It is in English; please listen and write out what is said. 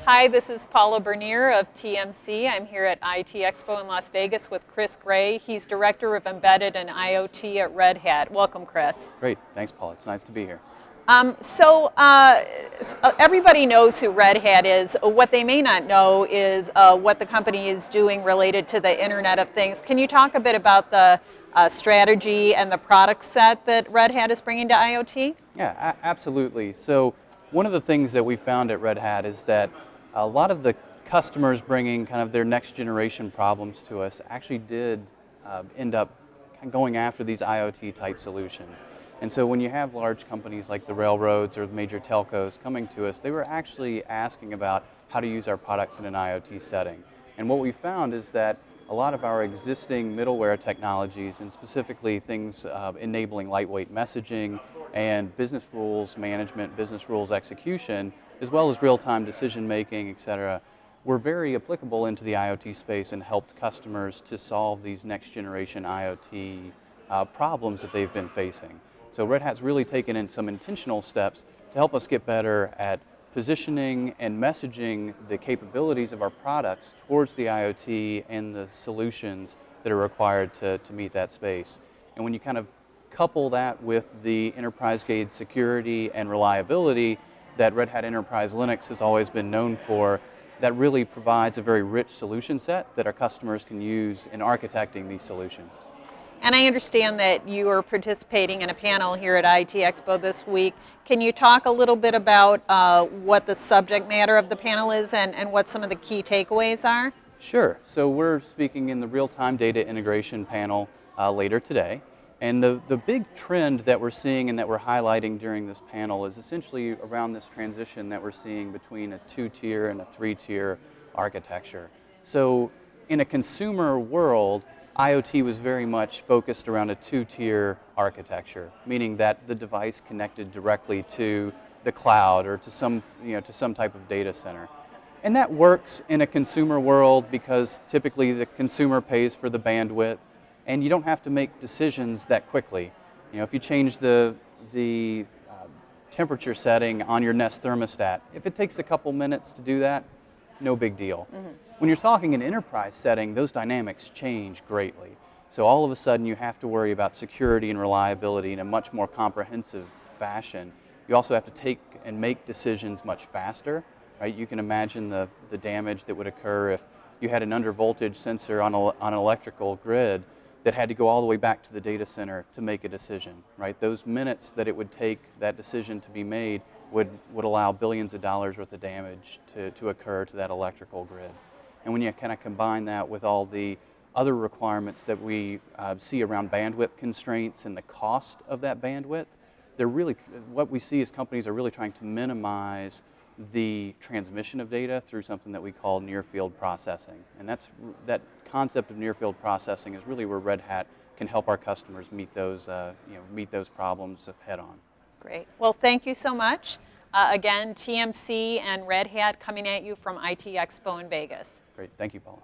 Hi, this is Paula Bernier of TMC. I'm here at ITEXPO in Las Vegas with Chris Gray. He's Director of Embedded and IoT at Red Hat. Welcome, Chris. Great. Thanks, Paula. It's nice to be here. Everybody knows who Red Hat is. What they may not know is what the company is doing related to the Internet of Things. Can you talk a bit about the strategy and the product set that Red Hat is bringing to IoT? Yeah, absolutely. So one of the things that we found at Red Hat is that a lot of the customers bringing kind of their next generation problems to us actually did end up going after these IoT type solutions. And so when you have large companies like the railroads or major telcos coming to us, they were actually asking about how to use our products in an IoT setting. And what we found is that a lot of our existing middleware technologies, and specifically things enabling lightweight messaging and business rules management, business rules execution, as well as real-time decision making, et cetera, were very applicable into the IoT space and helped customers to solve these next generation IoT problems that they've been facing. So Red Hat's really taken in some intentional steps to help us get better at positioning and messaging the capabilities of our products towards the IoT and the solutions that are required to meet that space. And when you kind of couple that with the enterprise-grade security and reliability that Red Hat Enterprise Linux has always been known for, that really provides a very rich solution set that our customers can use in architecting these solutions. And I understand that you are participating in a panel here at ITEXPO this week. Can you talk a little bit about what the subject matter of the panel is and what some of the key takeaways are? Sure. So we're speaking in the real-time data integration panel later today. And the big trend that we're seeing and that we're highlighting during this panel is essentially around this transition that we're seeing between a two-tier and a three-tier architecture. So in a consumer world, IoT was very much focused around a two-tier architecture, meaning that the device connected directly to the cloud or to some type of data center. And that works in a consumer world because typically the consumer pays for the bandwidth, and you don't have to make decisions that quickly. You know, if you change the temperature setting on your Nest thermostat, if it takes a couple minutes to do that, no big deal. Mm-hmm. When you're talking an enterprise setting, those dynamics change greatly. So all of a sudden you have to worry about security and reliability in a much more comprehensive fashion. You also have to take and make decisions much faster, right? You can imagine the damage that would occur if you had an undervoltage sensor on an electrical grid that had to go all the way back to the data center to make a decision, right? Those minutes that it would take that decision to be made would allow billions of dollars worth of damage to occur to that electrical grid. And when you kind of combine that with all the other requirements that we see around bandwidth constraints and the cost of that bandwidth, what we see is companies are really trying to minimize the transmission of data through something that we call near-field processing. And that concept of near-field processing is really where Red Hat can help our customers meet those problems head on. Great. Well, thank you so much. Again, TMC and Red Hat coming at you from ITEXPO in Vegas. Great. Thank you, Paula.